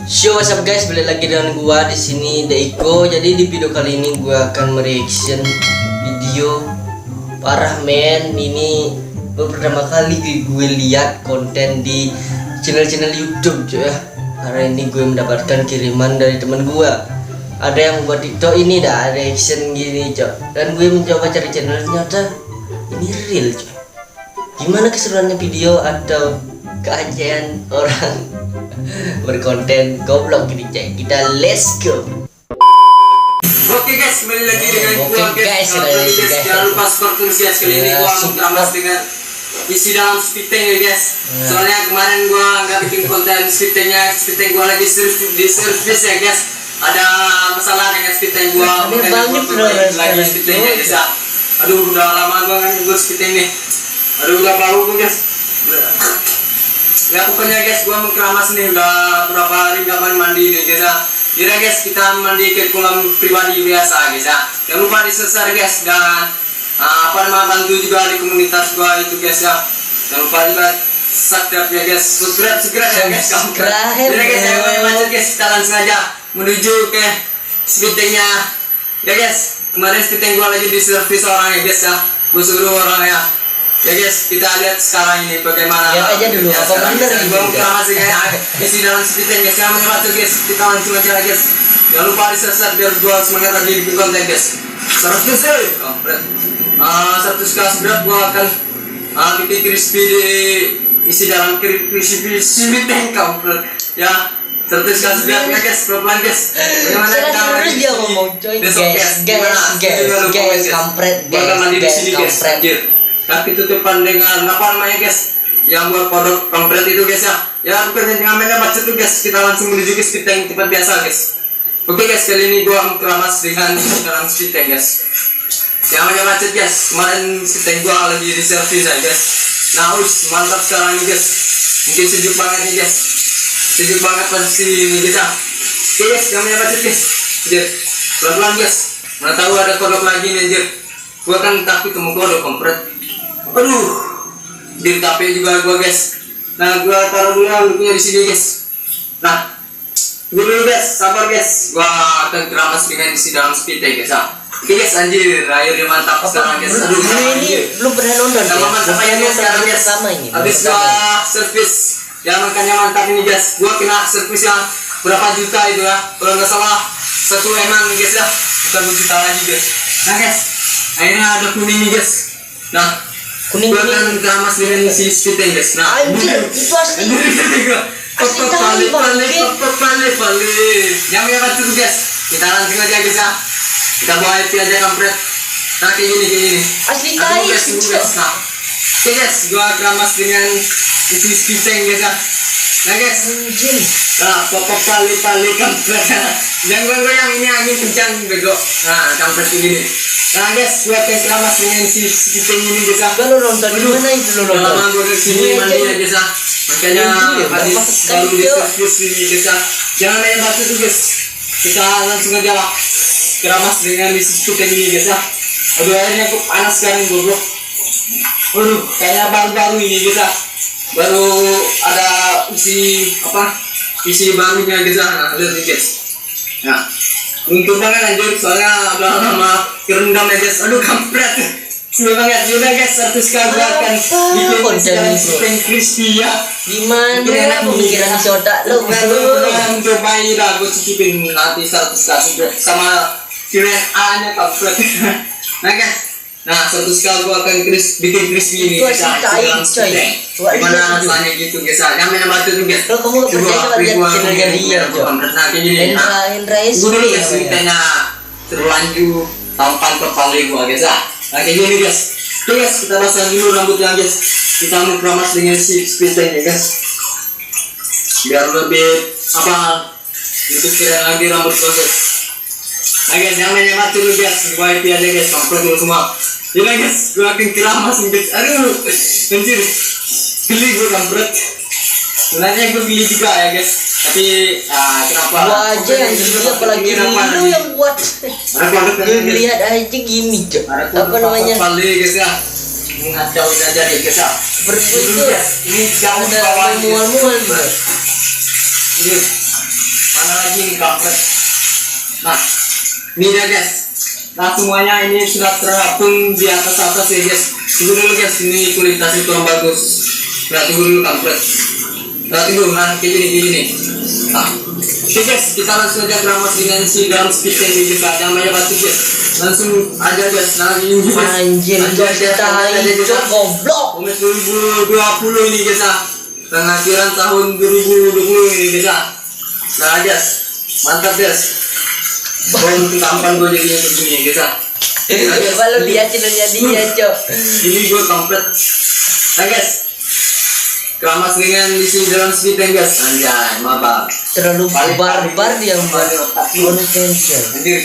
So what's up guys, balik lagi dengan gua di sini Deiko. Jadi di video kali ini gua akan mereaction video parah men. Ini baru pertama kali gue lihat konten di channel YouTube cuy ya. Hari ini gue mendapatkan kiriman dari teman gua. Ada yang buat TikTok ini dah reaction gini cuy. Dan gue mencoba cari channel, ternyata ini real cuy. Gimana keseruannya video atau keajayan orang berkonten goblok gini cek. Kita let's go. Oke guys, kembali lagi dengan gua guys. Jangan lupa support terus guys. Kali ini gua mengeramas dengan isi dalam speed tank ya guys. Soalnya kemarin gua nggak bikin konten speed tank gua lagi di service ya guys. Ada masalah dengan speed tank gua, makanya gua lagi speed tank ya guys ya. Aduh udah lama gua nggak ngurus speed tank nih. Aduh udah bau gua guys. Ya pokoknya guys, gua mau keramas nih, udah berapa hari nggak mandi nih guys ya. Jadi guys, kita mandi ke kolam pribadi biasa guys ya. Jangan lupa disesar guys, dan bantu juga di komunitas gua itu guys ya. Jangan lupa juga subscribe ya guys, subscribe ya guys. Jadi guys, yang macet guys, kita langsung aja menuju ke speed tanknya ya guys. Kemarin speed tank gua lagi di servis orang ya guys ya. Gua suruh orang ya. Ya guys, kita lihat sekarang ini bagaimana. Ya aja dulu, apa bener nih? Gua mau sih kayak isi dalam speed tank guys. Yang menyebatu guys, kita langsung aja guys. Jangan lupa di-subscribe biar gua semangat lagi bikin konten guys. 100 kampret. 100 subscribe gua akan bikin crispy di isi dalam crispy speed tank kampret. Ya, 100 subscribe ya guys, pelan guys. Bagaimana kita terus dia ngomong coy guys, kampret guys. Tapi tutupan dengan apa namanya guys, yang buat kodok kampret itu guys ya. Ya bukan yang namanya macet tuh guys. Kita langsung menuju ke speed tank tempat biasa guys. Oke guys, kali ini gua keramas dengan dalam speed tank guys. Yang namanya macet guys. Kemarin speed tank gua lagi di servis ya guys. Nah mantap sekarang nih guys. Mungkin sejuk banget nih guys. Sejuk banget posisi ini guys ya. Oke guys, yang namanya macet guys. Anjir, pelan-pelan guys. Mana tahu ada kodok lagi nih anjir. Gua kan takut ketemu kodok kampret. Aduh, di tape juga gua guys. Nah, gua taruh dulu handuknya di sini guys. Nah, dulu guys, sabar guys. Gua akan keramas dengan isi dalam speed tank guys. Oke guys, anjir, airnya mantap sekarang guys. Aduh, ini belum pernah nonton. Sama mantap airnya sekarang guys. Sama ini. Habis gua servis, ya makanya mantap ini guys. Gua kena servis yang berapa juta itu ya? Kalau nggak salah 1 M guys ya. 1 juta lagi guys. Nah guys, airnya ada kuning nih guys. Nah, kuning gua akan keramas dengan isi speed tank guys. Nah, anjir, itu asli. Pale. Yang merah tuh guys. Kita langsung aja guys ya. Kita bawa IP aja kampret. Nah kayak gini. Asli tai guys. Nah, oke guys, gua keramas dengan isi speed tank guys ya. Nah guys, Anjir. nah pale kampret. Jangan goyang, ini angin kencang bego. Nah kampret begini. Nah guys, gua akan keramas dengan isi speed tank ini guys ya. Kalau nonton di mana itu lo nonton? Lama gua kesini mandi ya guys ya. Makanya habis baru di servis ini guys ya. Jangan main batu tuh guys. Kita langsung aja keramas dengan isi speed tank ini guys ya. Aduh airnya kok panas sekarang goblok. Aduh kayaknya baru-baru ini guys ya. Baru ada isi barunya guys ya. Nah lihat nih guys. Nah untung banget anjir, soalnya udah lama kerendam ya guys. Aduh kampret. Sudah banget juga guys, 100 kali akan bikin sekarang crispy ya. Gimana pemikiran si otak lo? Yang terbaik lah, gue cicipin nanti 100 kali sama Q&A nya kampret. Nah guys, nah 100 kali gue akan bikin crispy ini guys. Gimana rasanya gitu guys. Yang batu tuh guys. Lo kamu gak percaya lihat channelnya dia coba. Nah kayak gini. Hendra gue dulu guys ceritanya terlanjut tampan kepala gue guys. Nah kayak gini guys. Oke guys, kita pasang dulu rambutnya guys. Kita mau keramas dengan si speed tank ya guys. Biar lebih lebih keren lagi rambut gue guys. Nah guys, jangan main mati dulu guys. Gua IP aja guys, kampret dulu semua. Gila guys, gua akan keramas guys. Aduh, anjir. Geli gua kampret. Sebenarnya gua geli juga ya guys. Tapi kenapa? Gua aja yang geli, apalagi lu yang buat. Lihat aja gini cok. Apa namanya? Pale guys ya. Ngacauin aja deh guys ya. Seperti itu. Ini jauh ada mual-mual. Ini mana lagi nih kampret. Nah, ini dia guys. Nah semuanya ini sudah terapung di atas ya guys. Tunggu dulu guys, ini kualitasnya kurang bagus. Nah tunggu dulu kampret. Nah tunggu, nah kayak gini. Nah, oke guys, kita langsung aja keramas dengan si dalam speed yang guys. Jangan banyak batu guys. Langsung aja guys. Nah ini guys. Anjir, kita hijau goblok. Komes 2020 ini guys. Pengakhiran tahun 2020 ini guys. Nah guys, mantap guys. Bom tampan gue jadi begini guys. Coba lu lihat channelnya dia, Cok. Ini gue kampret. Nah guys, keramas dengan isi dalam speed guys. Anjay, mabak. Terlalu barbar dia buat konten, Cok. Anjir,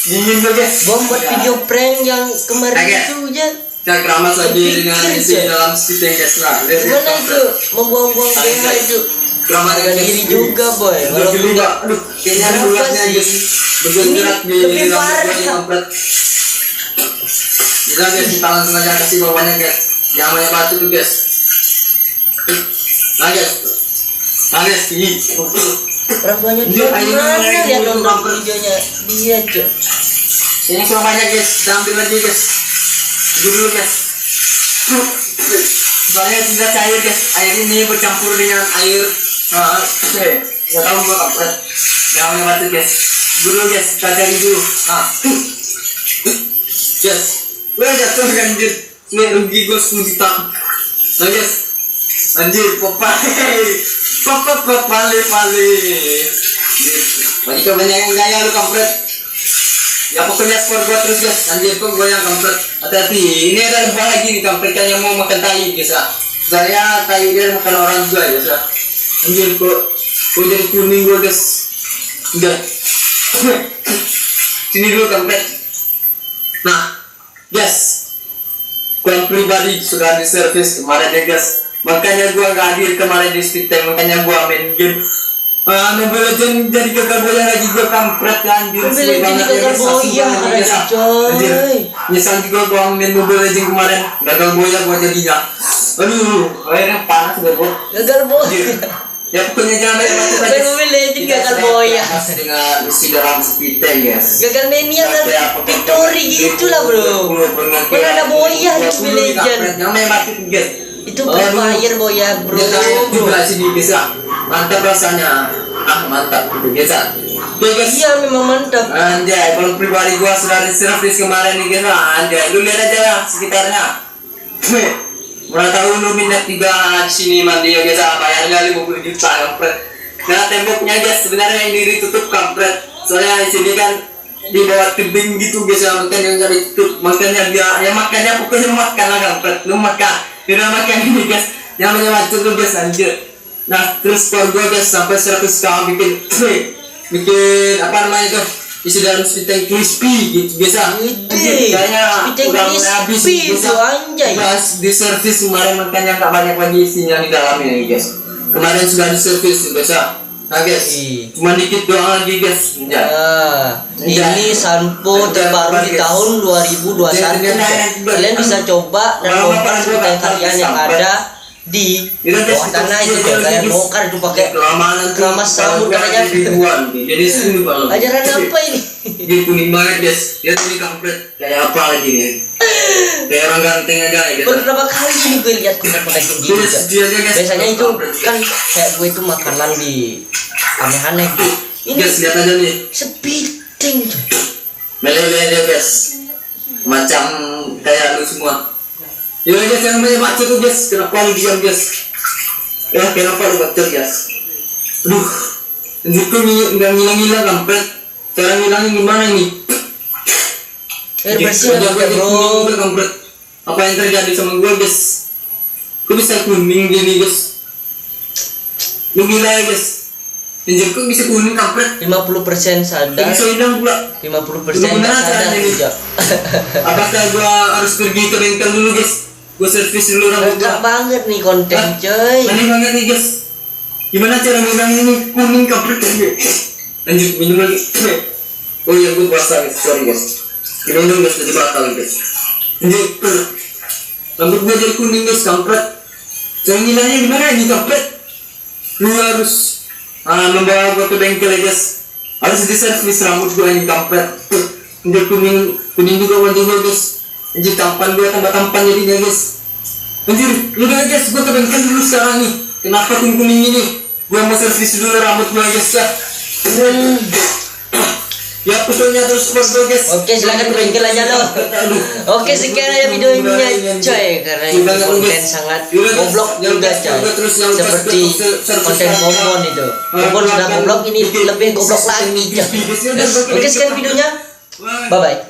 dingin tuh guys. Gua buat video prank yang kemarin Oke. itu ya. Kita keramas lagi dengan isi Cok. dalam speed guys. Nah, lihat Gimana itu? kampret. Membuang-buang BH itu. Keramas Harga diri juga, boy. Walaupun Walaupun enggak, aduh, kayaknya Kenapa bulatnya sih? guys. Bergerak di lebih dalam parah. speed kampret. Udah guys, kita langsung aja kasih bawahnya guys. Jangan banyak batu tuh guys. Nah guys, ini. orang tuanya dia mana lihat nonton videonya dia, Cok. Ini kurang banyak guys, kita ambil lagi guys. Dulu guys. Soalnya tidak cair guys, air ini bercampur dengan air. Nggak tahu gua kampret. Jangan banyak batu guys. Dulu guys, kita cari dulu. Nah, guys, gue jatuh anjir. Ini rugi gue 10 juta. Nah guys, anjir, pale. Bagi kau banyak yang gaya lu kampret. Ya pokoknya skor gua terus guys. Anjir kok gua yang kampret. Hati-hati. Ini ada lebah lagi nih kampretnya yang mau makan tai guys. Saya tai dia makan orang juga guys. Anjir kok jadi kuning gua guys. Udah. Sini dulu kampret. Nah, guys. Gua yang pribadi sudah di service kemarin ya guys. Makanya gua gak hadir kemarin di speed time. Makanya gua main game Mobile Legends jadi gagal boya lagi. Gua kampret anjir. Mobile Legends gagal boya ada, coy. Nyesal juga gua main Mobile Legends kemarin. Gagal boya gua jadinya. Aduh, akhirnya panas gua bro. Gagal boya. Ya pokoknya jangan banyak batu Main Mobile Legends gagal boya. dengan isi dalam speed time guys. Gagal mania dan victory gitu lah, bro. Mana ada boya di Mobile Legends. Yang main mati guys. Itu berbayar boya, bro. Juga sini bisa. Mantap rasanya. Mantap itu biasa. Guys. Iya memang mantap. Anjay, kalau pribadi gua sudah di service kemarin nih guys. Anjay, lu lihat aja lah sekitarnya. Mana tahu lu minat 3 sini mandi ya guys. Bayarnya 50 juta kampret. Nah temboknya guys sebenarnya ini ditutup kampret. Soalnya di sini kan di bawah tebing gitu guys. Makanya nggak ditutup. Makanya dia ya makanya pokoknya makan lah kampret. Lu makan. Udah makan ini guys. Yang macam tuh guys anjir. Nah terus kalau gue guys sampai 100 kali bikin apa namanya itu isi dalam speed tank crispy gitu biasa. Kayaknya udah mulai habis itu anjay. Pas di servis kemarin makanya nggak banyak lagi isinya di dalamnya guys. Kemarin sudah di servis biasa. Nah guys, cuma dikit doang lagi guys. Ini sampo terbaru di tahun 2021. Kalian bisa coba dan bongkar speed tank kalian yang ada di bawah tanah itu tuh. Kalian bongkar itu pakai keramas rambut katanya. Jadi sini kalau ajaran apa ini? Dia kuning banget guys. Dia tuh di kampret kayak apa lagi nih? Kayak orang ganteng aja ya guys. Beberapa kali ini gue lihat konten-konten kayak gitu. Biasanya itu kan kayak gue itu makanan di aneh-aneh. Ini guys lihat aja nih. Speeding. Meleleh aja guys. Macam kayak lu semua. Ya guys, jangan banyak baca tuh guys. Kenapa lu diam guys? Ya kenapa lu baca guys? Aduh, itu nggak ngilang-ngilang kampret. Cara ngilangin gimana ini? Air bersih aja bro. Kampret. Apa yang terjadi sama gue guys? Kok bisa kuning gini guys? Lu gila ya guys? Anjir kok bisa kuning kampret? 50% sadar. Bisa hilang pula. 50% nggak sadar juga. Apakah gua harus pergi ke bengkel dulu guys? Gua servis dulu rambut Enggak gua. banget nih konten coy. Aneh banget nih guys. Gimana cara ngilangin ini kuning kampret ini? Lanjut minum lagi. Oh iya gua puasa guys, sorry guys. Minum guys jadi batal guys. Lanjut. Rambut gua jadi kuning guys kampret. Cara ngilangnya gimana ini kampret? Lu harus membawa gua ke bengkel ya guys. Harus di servis rambut gua ini kampret. Udah kuning juga warna gua guys. Anjir tampan gua tambah tampan jadinya guys. Anjir, udah guys, gua ke bengkel dulu sekarang nih. Kenapa kuning ini? Gua mau servis dulu rambut gua guys ya. Ya pesannya terus berdua guys. Oke, silakan ke bengkel aja lo. Oke, sekian aja videonya coy, karena ini konten sangat goblok juga coy. Seperti konten Momon itu. Momon sudah goblok, ini lebih goblok lagi coy. Oke, sekian videonya. Bye bye.